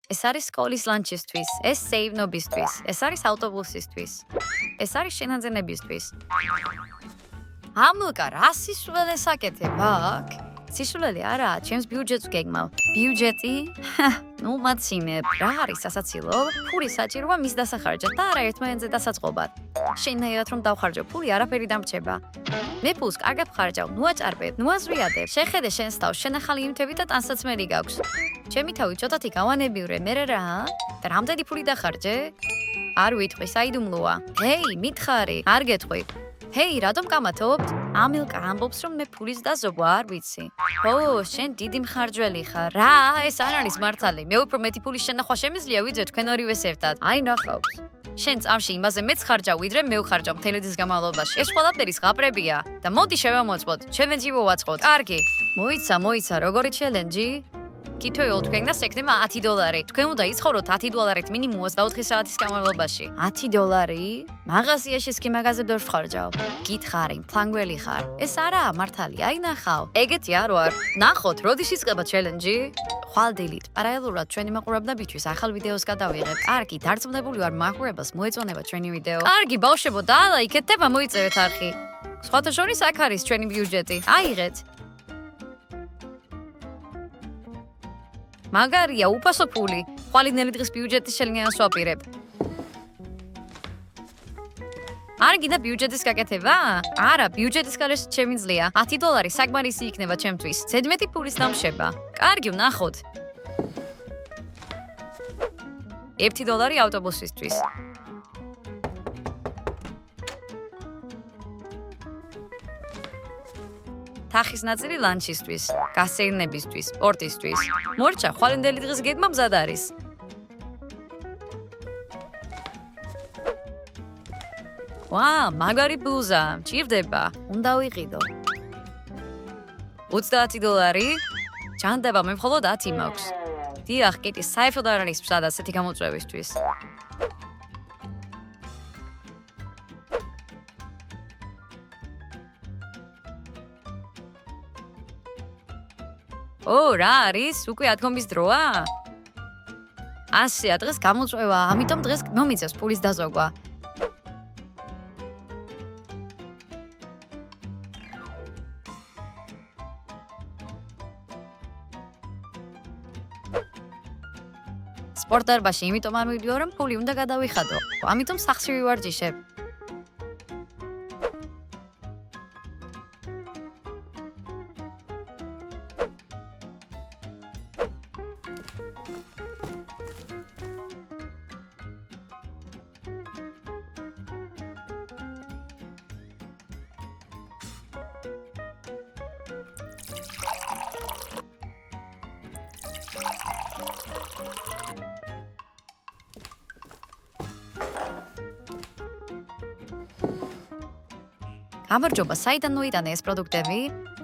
ეს არის სკოლის ლანჩისთვის, ეს სეივნობისთვის, ეს არის ავტობუსისთვის, ეს არის შენაძენებისთვის. ამილკა, რა სისულელე საკეთებ აქ? სისულელი არაა, ჩემს ბიუჯეტს გეგმავ. ბიუჯეტი? ნუ მაცინებ, რა არის სასაცილო? ფული საჭიროა მის დასახარჯად და არა ერთმანეთზე დასაწყობად. შენაირად რომ დავხარჯო, ფული არაფერი დამრჩება. მე ფულს კარგად ვხარჯავ, ნუ აჭარბებ, ნუ აზრიადებ. შეხედე შენს თავს, შენ ახალი იმთები და ტანსაცმელი გაქვს. ჩემი თავი ცოტათი გავანებივრე, მერე რა? და რამდენი ფული დახარჯე? არ ვიტყვი, საიდუმლოა. ჰეი, მითხარი, არ გეტყვი. ჰეი, რატომ კამათობთ? ამილკა ამბობს, რომ მე ფულის დაზოგვა არ ვიცი. ო, შენ დიდი მხარჯველი ხარ. რა, ეს არ არის მართალი. მე უფრო მეტი ფულის შენახვა შემიძლია, ვიდრე თქვენ ორივეს ერთად. აი ნახავს. შენ წამში იმაზე მეც ხარჯავ, ვიდრე მე ვხარჯავ მთელი დღის განმავლობაში. ეს ყველაფერი ზღაპრებია და მოდი შევამოწმოთ, ჩელენჯი მოვაწყოთ. კარგი. მოიცა, როგორი ჩელენჯი? კითხვეულ თქვენს ექნება $10. თქვენ უნდა იცხოვროთ $10 მინიმუმ 24 საათის განმავლობაში. $10? მაღაზიაში სკი მაღაზიად ვერ ვხარჯავ. გითხარი, ფლანგველი ხარ. ეს არაა მართალი, აი ნახავ. ეგეთი არ ვარ. ნახოთ, როდის იწყება ჩელენჯი? ხვალდილით. პარალელურად ჩვენი მაყურებლებისთვის ახალ ვიდეოს გადავიღებ. კარგი, დარწმუნებული ვარ, მაყურებელს მოეწონება ჩვენი ვიდეო. კარგი, ბავშვებო, დაალაიქეთ და მოიწევეთ არხი. სხვათა შორის აქ არის ჩვენი ბიუჯეტი. აიღეთ. მაგარია, უფასო ფული. ხვალინელი დღის ბიუჯეტის შელინებას ვაპირებ. არ გინდა ბიუჯეტის გაკეთება? არა, ბიუჯეტის გარეშე შემიძლია. $10 საკმარისი იქნება ჩემთვის. ზედმეტი ფულის დამშვება. კარგი, ვნახოთ. $1 ავტობუსისთვის. თახის ნაწილი ლანჩისთვის, გასეირნებისთვის, სპორტისთვის. მორჩა, ხვალინდელი დღის გეგმა მზად არის. ვა, მაგარი ბლუზა, მჭირდება. უნდა ვიყიდო. $30? ჩანდება, მე მხოლოდ 10 მაქვს. დიახ, კიტი, საერთოდ არ არის მზად ასეთი გამოწვევისთვის. ო, რა არის? უკვე ადგომის დროა? ასეა, დღეს გამოწვევა, ამიტომ დღეს მომიწევს ფულის დაზოგვა. სპორტდარბაზში იმიტომ არ მივიდიო, რომ ფული უნდა გადავიხადო. ამიტომ სახლში ვივარჯიშებ. გამარჯობა, საიდან მოიტანე ეს პროდუქტები?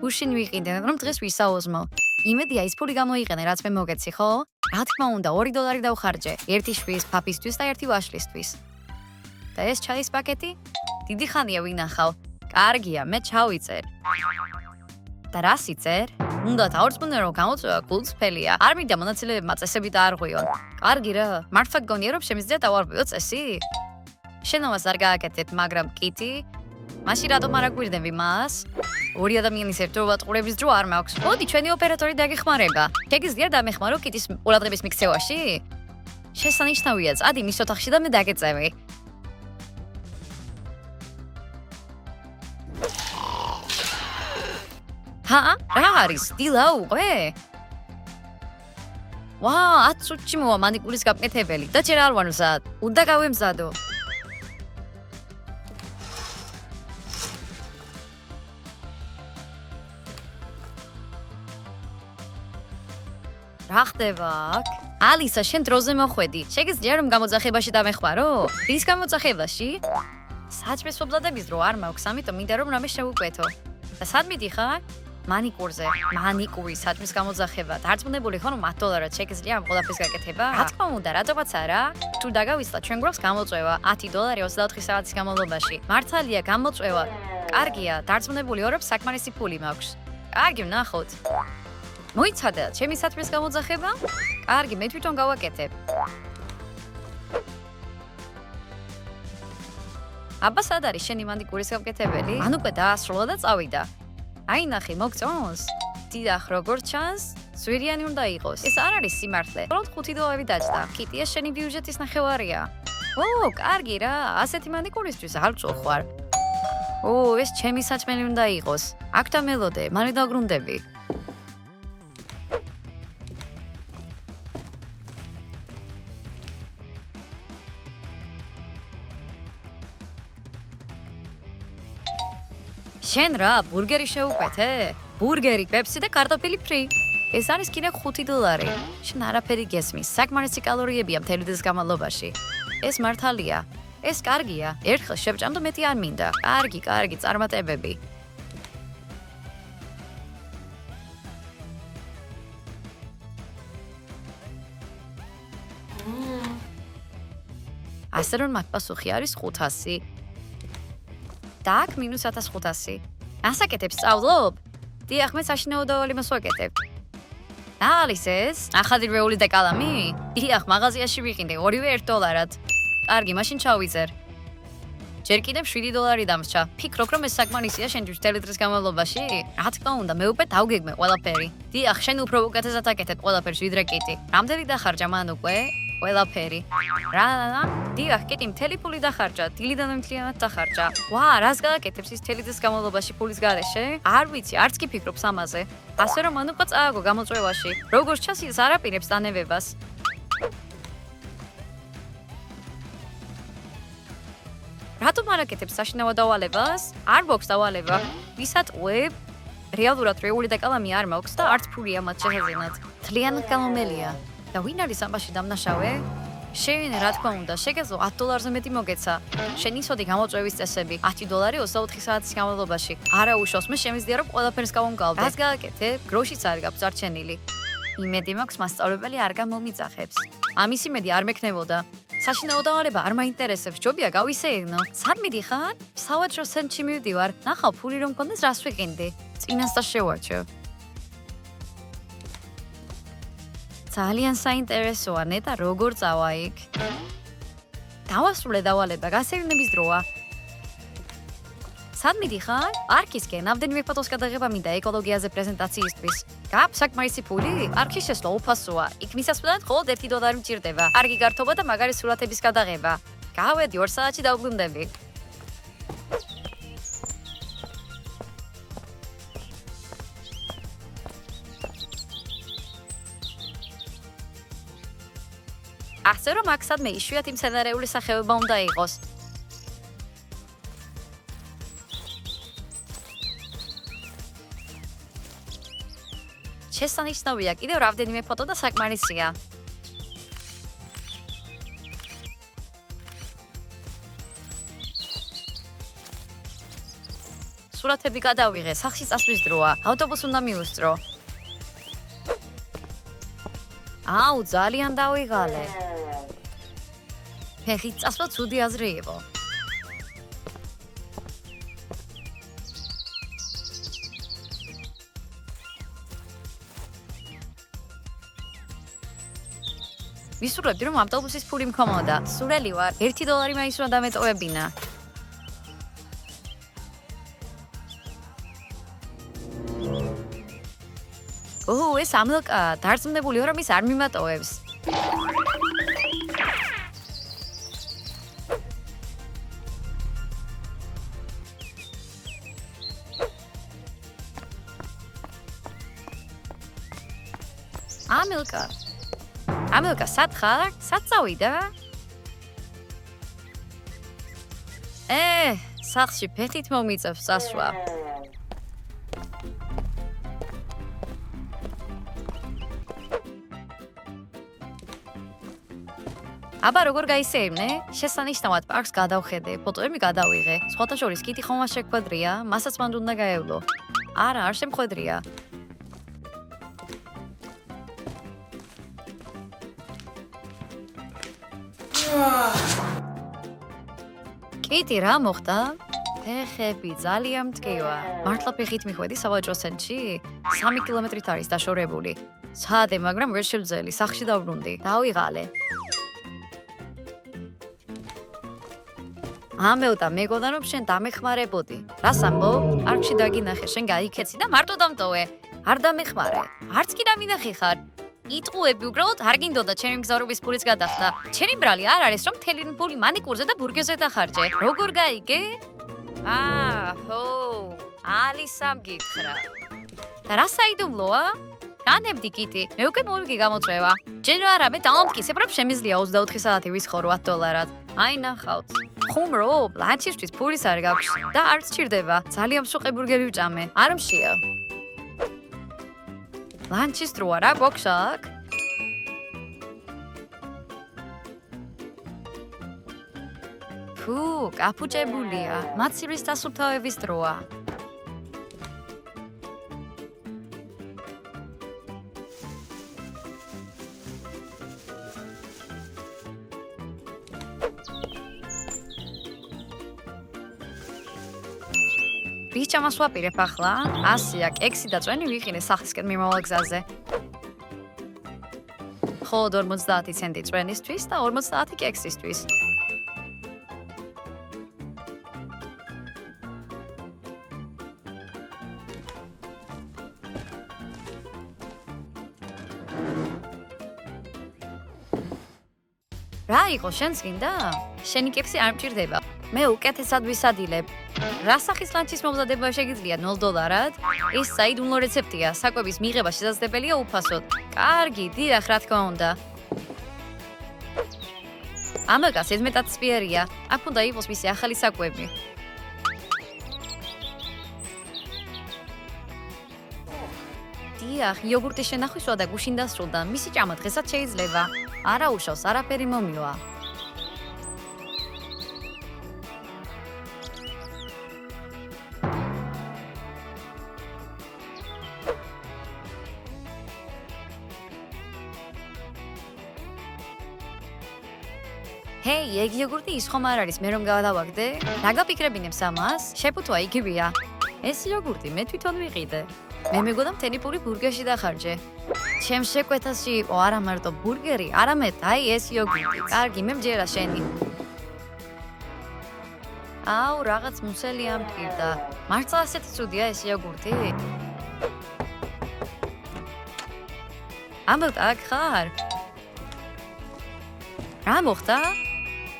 უშინ ვიყიდე, რომ დღეს ვისაუზმო. იმედია ის ფული გამოიყენე, რაც მე მოგეცი, ხო? რა თქმა უნდა, $2 დავხარჯე. ერთი შვილის, ფაფისთვის და ერთი ვაშლისთვის. და ეს ჩაის პაკეტი? დიდი ხანია ვინახავ. კარგია, მე ჩავიწერ. და რა სიწერ? უნდა დავწმუნდე, რომ გამოწვევა გულწრფელია. არ მინდა მონაწილეებმა წესები დაარღვიონ. კარგი რა, მართლა გონია, რომ შემიძლია დავარღვიო წესი? შენობას არ გააკეთებ, მაგრამ კიტი მაშინ რატომ არ აგვირდები მას? ორი ადამიანის ერთდროულად ყურების დრო არ მაქვს. მოდი, ჩვენი ოპერატორი დაგეხმარება. შეგიძლია დამეხმარო კიტის ყურადღების მიქცევაში? შესანიშნავია, წადი მის ოთახში და მე დაგეწევი. ჰა? რა არის? დილა უყვე? ვა, 10 წუთში მოვა მანიკურის გაკეთებელი და ჯერ არ ვარ მზად. უნდა გავემზადო. რა ხდება აქ? ალისა, შენ დროზე მოხვედი. შეგიძლია რომ გამოძახებაში დამეხმარო? რის გამოძახებაში? საჭმის ფობლადების დრო არ მაქვს, ამიტომ მინდა რომ რამე შევუკვეთო. და სად მიდიხარ? მანიკურზე. მანიკურის საჭმის გამოძახება. დარწმუნებული ხარ რომ $10 შეგიძლია ამ ყველაფრის გაკეთება? რა თქმა უნდა, რატომაც არა? თუ დაგავისლა, ჩვენ გვაქვს გამოწვევა $10 24 საათის განმავლობაში. მართალია გამოწვევა. კარგია, დარწმუნებული ვარ რომ საკმარისი ფული მაქვს. კარგი, ვნახოთ. მოიცადა ჩემი საქმის გამოძახება? კარგი, მე თვითონ გავაკეთებ. აბა სად არის შენი მანიკურის გამკეთებელი? ან უკვე დაასრულა და წავიდა. აი ნახე, მოგწონს? დიახ, როგორც ჩანს, ზვირიანი უნდა იყოს. ეს არ არის სიმართლე. მხოლოდ $5 დაჭდა. კიტია შენი ბიუჯეტის ნახევარია. ო, კარგი რა, ასეთი მანიკურისთვის არ წუხვარ. ო, ეს ჩემი საჭმელი უნდა იყოს. აქ დამელოდე, მალე დავგრუნდები. შენ რა, ბურგერი შეუკვეთე? ბურგერი, პეპსი და კარტოფილი ფრი. ეს არის კიდე $5. შენ არაფერი გესმის, საკმარისი კალორიებია მთელი დღის განმავლობაში. ეს მართალია. ეს კარგია. ერთხელ შევჭამ და მეტი არ მინდა. კარგი, წარმატებები. ასე რომ მაგ პასუხი არის 500. და აქ -1500. ასაკეთებს სწავლობ? დიახ, მე საშინაო დავალებას ვაკეთებ. რა არის ეს? ახალი რვეული და კალამი? დიახ, მაღაზიაში ვიყიდე ორივე $1. კარგი, მაშინ ჩავიზერ. ჯერ კიდევ $7 დამრჩა. ფიქრობ, რომ ეს საკმარისია შენთვის მთელი დღის განმავლობაში? რა თქმა უნდა, მე უკვე დავგეგმე ყველაფერი. დიახ, შენ უფრო უკეთესად აკეთებ ყველაფერს ვიდრე კიტი. რამდენი დახარჯა მან უკვე? ყველაფერი. რა? დიახ, კიტი მთელი ფული დახარჯა, დილიდან მთლიანად დახარჯა. ვა, რას გააკეთებს ის მთელი დღის განმავლობაში ფულის გარეშე? არ ვიცი, არც კი ფიქრობს ამაზე. ასე რომ მან უკვე წააგო გამოწვევაში. როგორც ჩანს, ის არ აპირებს დანებებას. რატომ არ აკეთებს საშინაო დავალებას? არ გვაქვს დავალება. ვისატყვებ? რეალურად რეული და კალამი არ მაქვს და არც ფული ამათ შეհეზენად. მთლიანად გამომელია. და ვინ არის ამაში დამნაშავე? შენ რა თქმა უნდა, შეგეძლო $10-ზე მეტი მოგეცა. შენ იცოდი გამოწვევის წესები. $10 24 საათის განმავლობაში. არა უშავს, მე შემიძლია რომ ყველაფერს გავუმგავდე. რას გააკეთებ? გროშიც არ გაქვს დარჩენილი. იმედი მაქვს მასწავლებელი არ გამომიძახებს. ამის იმედი არ მექნებოდა. საშინაო დავალება არ მაინტერესებს, ჯობია გავისეირნო. სად მიდიხარ? სავაჭრო ცენტრში მივდივარ. ნახავ ფული რომ მქონდეს რას ვიყინდი. წინასწარ შევარჩევ. ძალიან საინტერესოა, ნეტა როგორ წავა იქ. დავასრულე დავალება, გასეირნების დროა. სად მიდიხარ? პარკისკენ, ამდენივე ფოტოს გადაღება მინდა ეკოლოგიაზე პრეზენტაციისთვის. გაქვს საკმარისი ფული? პარკში შესვლა უფასოა. იქ მისასვლელად მხოლოდ $1 მჭირდება. კარგი გართობა და მაგარი სურათების გადაღება. გავედი 2 საათში დავბრუნდები. ასე რომ აქ სადმე იშვიათი მცენარეული სახეობა უნდა იყოს. შესანიშნავია, კიდევ რამდენიმე ფოტო და საკმარისია. სურათები გადავიღე, სახლში წასვლის დროა. ავტობუსს უნდა მივუსწრო. აუ, ძალიან დავიღალე. ფეხით წასვლა ცუდი აზრი იყო. ვისურვებდი რომ ავტობუსის ფული მქონოდა. სურელი ვარ. $1 მაინც უნდა დამეტოვებინა. ოჰ, ეს ამილკა, დარწმუნებული ვარ რომ ის არ მიმატოვებს. ამილკა, სად ხარ? სად წავიდა? სახლში ფეხით მომიწევს წასვლა. აბა როგორ გაისეირნე? შესანიშნავად პარკს გადავხედე, ფოტოები გადავიღე. სხვათა შორის კიტი ხომ არ შეგვედრია, მასაც მანდ უნდა გაევლო. არა, არ შემხვედრია. კიტი, რა მოხდა? ფეხები ძალიან მტკივა. მართლა ფეხით მიხვედი სავაჭრო ცენტრში? 3 კილომეტრით არის დაშორებული. ცადე, მაგრამ ვერ შევძელი, სახლში დავბრუნდი. დავიღალე. ამელდა მეგონა რომ შენ დამეხმარებოდი. რას ამბობ? პარკში დაგინახე, შენ გაიქეცი და მარტო დამტოვე. არ დამეხმარე. არც კი დამინახე ხარ. იტყუები უბრალოდ არ გინდოდა ჩემი მგზავრობის ფულიც გადახდა. ჩემი ბრალი არ არის რომ მთელი ფული მანიკურზე და ბურგერზე დახარჯე. როგორ გაიგე? ჰო, ალისამ გითხრა. და რა საიდუმლოა? განებდი კიტი, მე უკვე მოვიგი გამოწვევა. ჯერ არა მე დავამტკიცებ რომ შემიძლია 24 საათი ვისხო $8. აი ნახავთ. ხუმრობ, ლანჩისთვის ფულის არ გაქვს და არც სჭირდება. ძალიან მსუყე ბურგერი ვჭამე. არ მშია. ლანჩის დროა რა გვაქვს აქ? გაფუჭებულია. მაცივრის დასუფთავების დროა. ბიჭამას ვაპირებ ახლა. 100-ია კექსი და წვენი ვიყინე სახისკენ მიმავალ გზაზე. ხოლოდ 50 ცენტი წვენისთვის და 50 კექსისთვის. რა იყო შენს გინდა? შენი კექსი არ მჭირდება. მე უკეთესად ვისადილებ. რა სახის ლანჩის მომზადება შეგიძლია $0? ეს საიდუმლო რეცეპტია. საკვების მიღება შესაძლებელია უფასოდ. კარგი, დიახ, რა თქმა უნდა. ამაგას ეს მეტად სპიერია. აქ უნდა იყოს მისი ახალი საკვები. დიახ, იოგურტის შენახვისვა და გუშინ დასრულდა. მისი ჭამა დღესაც შეიძლება. არა უშავს, არაფერი მომივა. ჰეი, ეგ იოგურტი ის ხომ არ არის, მე რომ გავადავაგდე? რა გაფიქრებინებს ამას? შეფუთვა იგივეა. ეს იოგურტი მე თვითონ ვიყიდე. მე მეგონა მთელი პური ბურგერში დახარჯე. ჩემ შეკვეთაში იყო არა მარტო ბურგერი, არამედ აი ეს იოგურტი. კარგი, მე მჯერა შენი. აუ, რაღაც მუცელი ამტკივდა. მართლა ასეთი ცუდია ეს იოგურტი? ამბობ, აქ ხარ? რა მოხდა?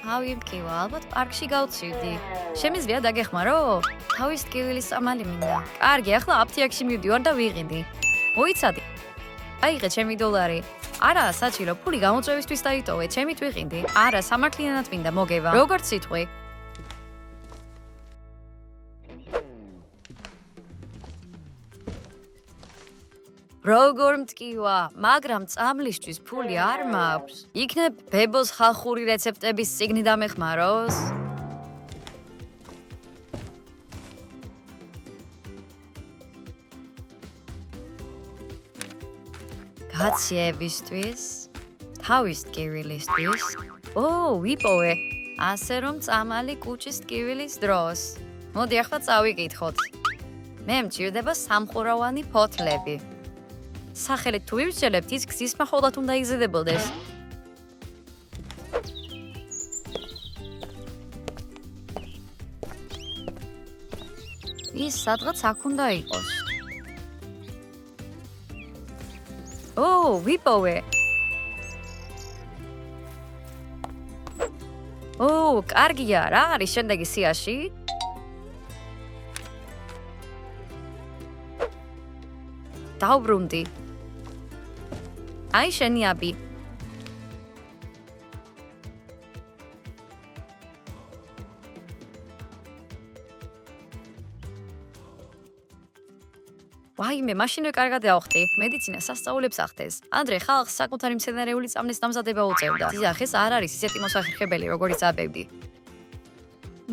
ავი მკივა, ალბათ პარკში გავცივდი. შემიძლია დაგეხმარო? თავის ტკივილის წამალი მინდა. კარგი, ახლა აფთიაქში მივდივარ და ვიყიდი. მოიცადი. აიღე ჩემი $. არა, საჭირო, ფული გამოწვევისთვის დაიტოვე, ჩემით ვიყიდი. არა, სამართლიანად მინდა მოგევა. როგორც სიტყვი. როგორ მტკივა, მაგრამ წამლისთვის ფული არ მაქვს. იქნებ ბებოს ხალხური რეცეპტების წიგნი დამეხმაროს? გაციებისთვის, თავის ტკივილისთვის. ვიპოვე. ასე რომ წამალი კუჭის ტკივილის დროს. მოდი ახლა წავიკითხოთ. მე მჭირდება სამხურავანი ფოთლები. სახელით თუ ვივსჯელებთ, ის გზის მახლობლად უნდა იზრდებოდეს. ის სადღაც აქ უნდა იყოს. ვიპოვე. კარგია, რა არის შემდეგი სიაში? დავბრუნდი. აი შენი აბი. ვაიმე, მაშინვე კარგად ავხდი. მედიცინა სასწაულებს ახდენს. ანდრე ხალხს საკუთარი მცენარეული წამლის დამზადება უწევდა. დიახ, ეს არ არის ისეთი მოსახერხებელი, როგორიც აბებდი.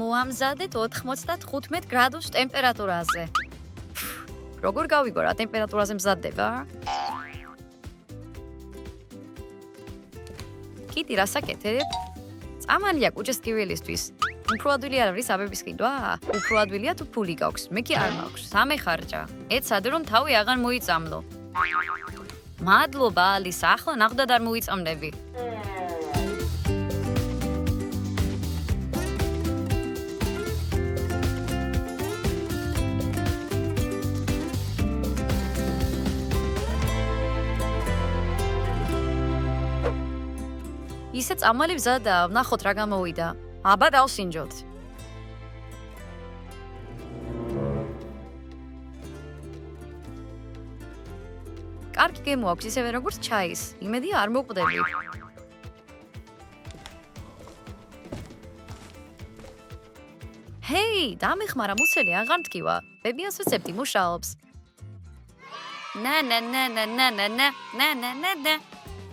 მოამზადეთ 95 გრადუს ტემპერატურაზე. როგორ გავიგო რა ტემპერატურაზე მზადდება? კიტი, რა საკეთებ? წამალია კუჭის ტკივილისთვის. უფრო ადვილი არ არის აბების ყიდვა? უფრო ადვილია თუ ფული გაქვს. მე კი არ მაქვს. სამეხარჯა. ეცადე რომ თავი აღარ მოიწამლო. მადლობა ალისა, ახლა ნახდად არ მოიწამლები. ისე წამალი მზადაა, ვნახოთ რა გამოვიდა. აბა დავსინჯოთ. კარგი გემო აქვს ისევე როგორც ჩაის. იმედია არ მოკვდები. ჰეი, დამეხმარა მუცელი აღარ მткиვა. ბებიას ვეცებდი მუშაობს. ნა.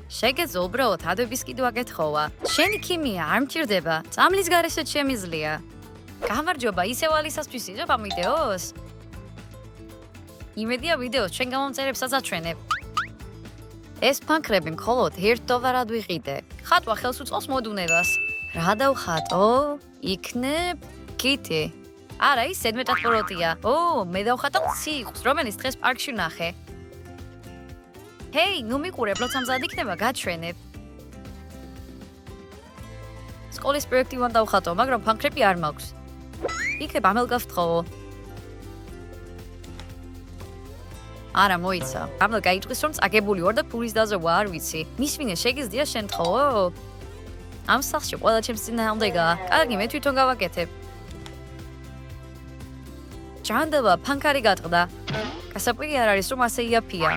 შეგეძლო უბრალოდ ადვების კიდვა გეთხოვა. შენი ქიმია არ მჭირდება. წამლის გარეშეც შემიძლია. გამარჯობა, ისევ ალისასთვის იღებ ამ ვიდეოს? იმედია ვიდეოს ჩვენ გამომწერებსაც აჩვენებ. ეს ფანქრები მხოლოდ ერთ დოლარად ვიყიდე. ხატვა ხელს უწყობს მოდუნებას. რა დავხატო? იქნებ კიტი. არა, ის ზედმეტად პროტია. მე დავხატო ციყვს, რომელიც დღეს პარკში ვნახე. ჰეი, ნუ მიყურებ, როცა მზად იქნება, გაჩვენებ. სკოლის პროექტი ვარ დავხატო, მაგრამ ფანქრები არ მაქვს. იქნებ ამელგავს ვთხოვო. არა, მოიცა. ამელ გაიჭვის რომ წაგებული ვარ და ფულის დაზოვა არ ვიცი. მისვინე შეგიძლია შენ თხოვო? ამ სახლში ყველა ჩემს წინააღმდეგაა. კარგი, მე თვითონ გავაკეთებ. ჭანდავა, ფანქარი გატყდა. გასაკვირი არ არის რომ ასე იაფია.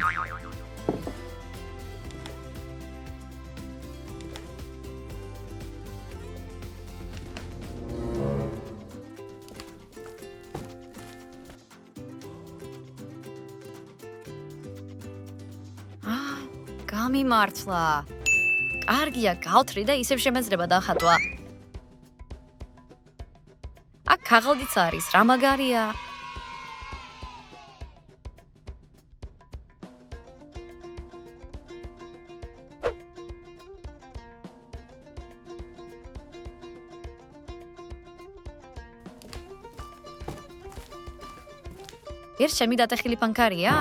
გამიმართლა. კარგია, გავთრი და ისევ შემეძლება დახატვა. აქ ქაღალდიც არის, რა მაგარია. ერთ ჩემი დატეხილი ფანქარია?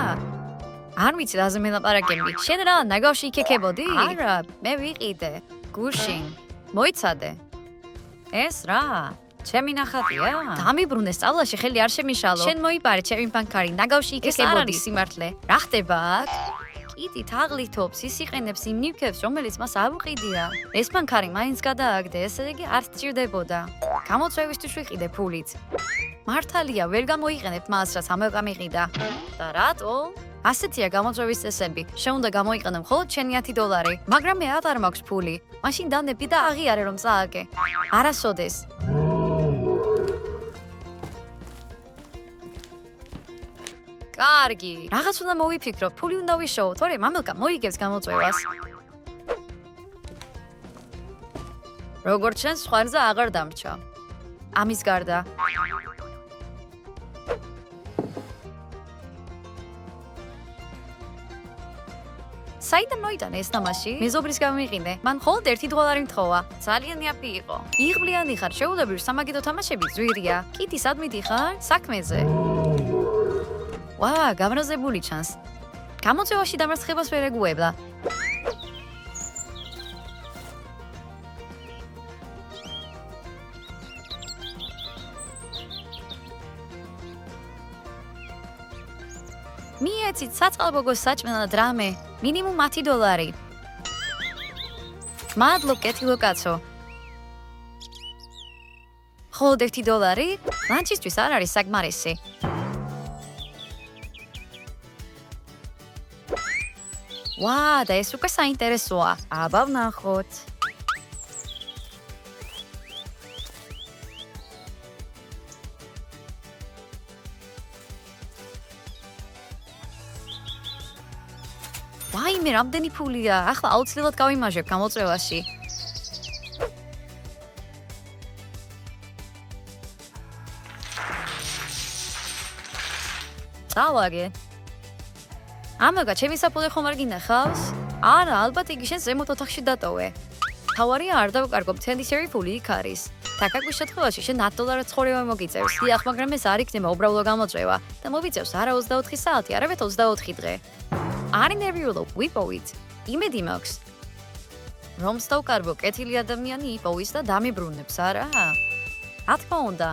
არ ვიცი რაზე მელაპარაკები. შენ რა, ნაგავში იქექებოდი? არა, მე ვიყიდე. გუშინ. მოიცადე. ეს რა? ჩემი ნახატია? დამიბრუნე სწავლაში ხელი არ შემიშალო. შენ მოიპარე ჩემი ფანქარი, ნაგავში იქექებოდი. ეს არ არის სიმართლე. რა ხდება აქ? კიტი თაღლითობს, ის იყენებს იმ ნივთებს, რომელიც მას არ უყიდია. ეს ფანქარი მაინც გადააგდე, ესე იგი არ სჭირდებოდა. გამოწვევისთვის ვიყიდე ფულით. მართალია, ვერ გამოიყენებთ მას, რაც ამელ გამიყიდა. და რატო? ასეთია გამოწვევის წესები. შენ უნდა გამოიყენო მხოლოდ შენი $10, მაგრამ მე აღარ მაქვს ფული. მაშინ დანები და აღიარე რომ წააგე. არასოდეს. კარგი, რაღაც უნდა მოვიფიქრო, ფული უნდა ვიშოვო, თორე მამელკა მოიგებს გამოწვევას. როგორც შენ სხვარზე აღარ დამრჩა. ამის გარდა საიდან მოიტანა ეს თამაში? მეზობრის გამიყინე. მან მხოლოდ $1 მთხოვა. ძალიან იაფი იყო. იღბლიანი ხარ, შეულებრივ სამაგიდო თამაშები ძვირია. კიტი სად მიდიხარ? საქმეზე. ვა, გამრაზებული ჩანს. გამოწვევაში დამარცხებას ვერ ეგუებლა. მიეცით საწყალბოგოს საჭმელად რამე. მინიმუმ $10. მადლობ, კეთილო კაცო. მხოლოდ $1? ლანჩისთვის არ არის საკმარისი. ვა, და ეს უკვე საინტერესოა. აბა ვნახოთ. ვაიმე, რამდენი ფულია? ახლა აუცილებლად გავიმაჟებ გამოწვევაში. წავაგე. ამაგა, ჩემი საფულე ხომ არ გინახავს? არა, ალბათ იგი შენ ზემოთ ოთახში დატოვე. თავარია არ დავკარგო, მთელი ფული იქ არის. თაკაკვის შემთხვევაში შენ 10 დოლარად ცხოვრება მოგიწევს. დიახ, მაგრამ ეს არ იქნება უბრალო გამოწვევა და მოვიწევს არა 24 საათი, არამედ 24 დღე. არ ინერვიულობ, ვიპოვით. იმედი მაქვს. რომ სტავკარბო კეთილი ადამიანი იპოვის და დამიბრუნებს, არა? რა თქმა უნდა.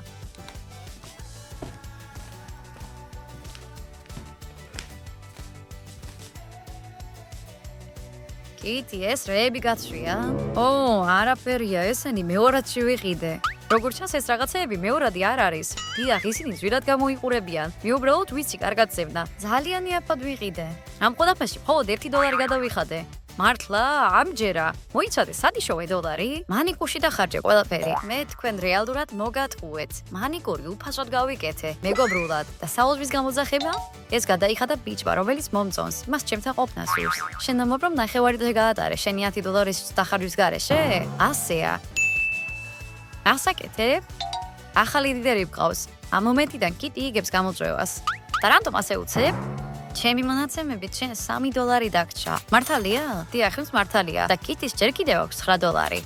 კიტი, ეს რეები გაცვია? ო, არაფერია, ესენი მეორად შევიყიდე. როგორც ჩანს, ეს რაღაცეები მეორადი არ არის. დიახ, ისინი ძვირად გამოიყურებიან. მე უბრალოდ ვიცი კარგად ზევნა. ძალიან იაფად ვიყიდე. ამ ყველაფერში მხოლოდ 1 დოლარი გადავიხადე. მართლა, ამჯერა. მოიცადე, სად იშოვე დოლარი? მანიკურში დახარჯე ყველაფერი. მე თქვენ რეალურად მოგატყუეთ. მანიკური უფასოდ გავიკეთე, მეგობრულად. და საუზმის გამოძახება? ეს გადაიხადა ბიჭმა, რომელიც მომწონს. მას ჩემთან ყოფნა სურს. შენ ამობრომ ნახევარი დღე გაატარე შენი 10 დოლარის დახარჯვის გარეშე? ასეა. ასაკეთებ? ახალი ლიდერი გყავს. ამ მომენტიდან კიტი იგებს გამოწვევას. და რატომ ასე უცებ? ჩემი მონაცემებით შენ 3 დოლარი დაგჭა. მართალია? დიახ, მართალია. და კიტის ჯერ კიდევ აქვს 9 დოლარი.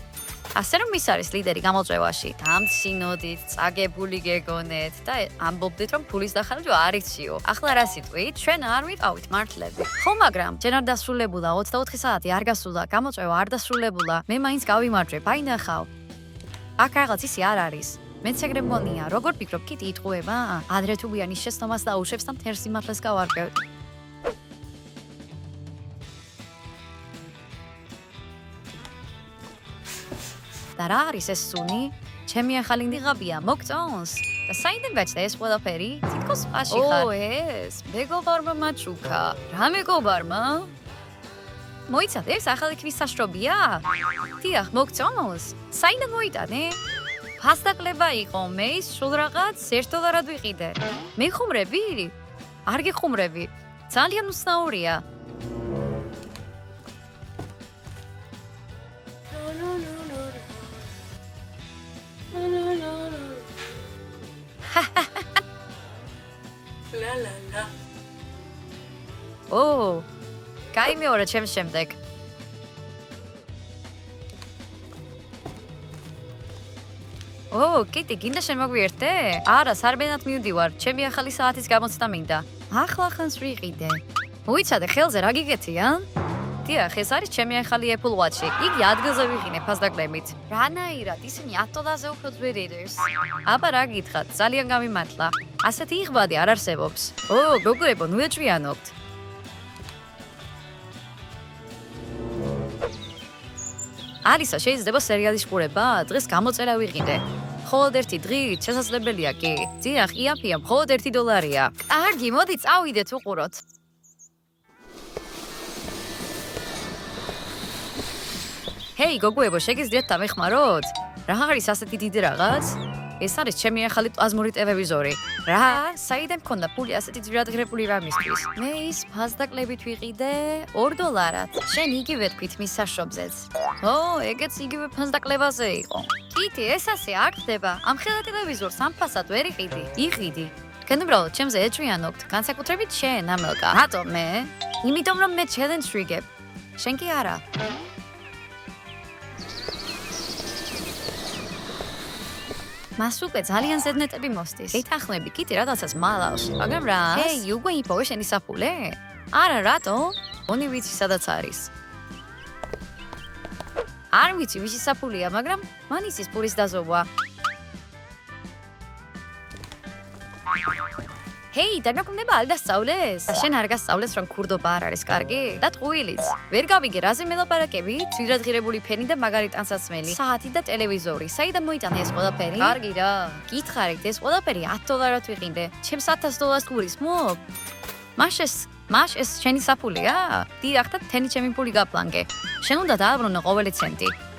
ასე რომ ის არის ლიდერი გამოწვევაში. დამცინოდით, წაგებული გეგონეთ და ამბობდით რომ ფულის დახარჯვა არ იციო. ახლა რა სიტყვით? ჩვენ არ ვიყავით მართლები. ხო, მაგრამ ჯერ არ დასრულებულა 24 საათი არ გასულა, გამოწვევა არ დასრულებულა. მე მაინც გავიმარჯვებ, აი ნახავ. აქ რაღაც ისი არ არის. მეც ეგრე მგონია, როგორ ფიქრობ, კიტი იტყუება? ადრე თუ გვიან ის შეცდომას დაუშვებს და მთელ სიმართლეს გავარკვევთ. და რა არის ეს სუნი? ჩემი ახალი ნიღაბია, მოგწონს? და საიდან გაჩნდა ეს ყველაფერი? თითქოს სპაში ხარ. ო, ეს მეგობარმა მაჩუკა. რა მეგობარმა? მოიცადე, ეს ახალი ქვის საშრობია? დიახ, მოგწონს? საიდან მოიტანე? ფასდაკლება იყო, მე ის სულ რაღაც 1 დოლარად ვიყიდე. მე ხუმრები? არ გიხუმრები. ძალიან უცნაურია. ო, კაი მეორე ჩემს შემდეგ. ო, კიტი, გინდა შენ მოგვიერთე? არა, სარბენად მივდივარ, ჩემი ახალი საათის გამოცდა მინდა. ახლა ხანს ვიყიდე. მოიცადე, ხელზე რა გიგეთია? დიახ, ეს არის ჩემი ახალი Apple Watch-ი. იგი ადგილზე ვიყინე ფასდაკლებით. რანაირად, ისინი 10 დოლარზე უფრო ძვირადებს. აბა რა გითხრათ, ძალიან გამიმართლა. ასეთი იღბადი არ არსებობს. ო, გოგოებო, ნუ ეჭვიანობთ. ალისა, შეიძლება სერიალის ყურება? დღეს გამოწერა ვიყიდე. მხოლოდ 1 დღით შესაძლებელია კი. დიახ, იაფია, მხოლოდ 1 დოლარია. კარგი, მოდი წავიდეთ უყუროთ. ჰეი, გოგოებო, შეგიძლიათ დამეხმაროთ? რა არის ასეთი დიდი რაღაც? ეს არის ჩემი ახალი პლაზმური ტელევიზორი. რა? საიდან მქონდა ფული ასეთი ძვირადღირებული რამისთვის? მე ის ფასდაკლებით ვიყიდე 2 დოლარად. შენ იგივე თქვით მის საშობზეც. ო, ეგეც იგივე ფასდაკლებაზე იყო. კიტი, ეს ასე არ ხდება. ამ ხელა ტელევიზორს ამ ფასად ვერ იყიდი. იყიდი. თქვენ უბრალოდ ჩემზე ეჭვიანობთ, განსაკუთრებით შენ, ამელკა. რატომ მე? იმიტომ რომ მე ჩელენჯ ვიგებ. შენ კი არა. მას უკვე ძალიან ზედნეტები მოსდის. ეთანხმები, კიტი რაღაცას მალავს, მაგრამ რა? ჰეი, უკვე იპოვე შენი საფულე? არა, რატო? ონი ვიცი, სადაც არის. არ ვიცი, ვისი საფულია, მაგრამ მან იცის ფულის დაზოვა. ჰეი, დაგაკვირდება არ დასწავლეს? შენ არ გასწავლეს, რომ ქურდობა არ არის კარგი? და ტყუილიც. ვერ გავიგე, რაზე მელაპარაკები? ძვირადღირებული ფენი და მაგარი ტანსაცმელი, საათი და ტელევიზორი. საიდან მოიტანე ეს ყველაფერი? კარგი რა. გითხარით, ეს ყველაფერი 10 დოლარად ვიყიდე. ჩემს 1000 დოლარს გულისხმობ? მაშ ეს შენი საფულია? დიახ, და თენი ჩემი ფული გაპლანკე. შენ უნდა დააბრუნო ყოველი ცენტი.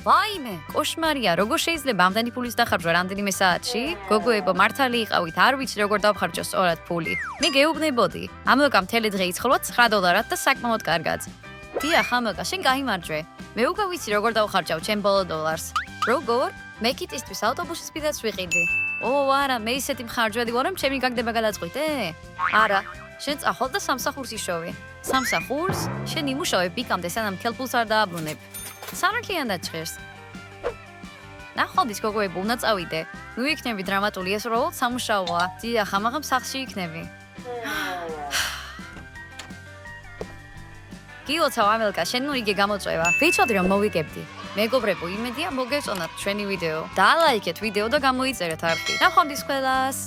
ვაიმე, კოშმარია, როგორ შეიძლება ამდენი ფულის დახარჯვა რამდენიმე საათში? გოგოებო, მართალი იყავით, არ ვიცი როგორ დავხარჯო სწორად ფული. მე გეუბნებოდი. ამელკა მთელი დღე იცხოვრო 9 დოლარად და საკმაოდ კარგად. დიახ, ამელკა, შენ გაიმარჯვე. მე უკვე ვიცი როგორ დავხარჯავ ჩემ ბოლო დოლარს. როგორ? მე კიტისთვის ავტობუსის ბილეთს ვიყიდი. ო, არა, მე ისეთი მხარჯველი ვარ, რომ ჩემი გაგდება გადაწყვიტე? არა, შენ წახვალ და სამსახურს იშოვე. სამსახურს? შენ იმუშავე პიკამდე, სანამ მთელ ფულს არ დააბრუნებ. სამართლიანად ჭირს. ნახავდის გოგოებო უნდა წავიდე. ნუ იქნები დრამატული, ეს უბრალოდ სამუშაოა. დიახ, ამაღამ სახლში იქნები. გილოცავ ამელკა, შენ ნუ იგე გამოწვევა. ვიცოდი რომ მოვიგებდი. მეგობრებო, იმედია მოგეწონათ ჩვენი ვიდეო. და ლაიქეთ ვიდეო და გამოიწერეთ არხი. ნახვამდის ყველას.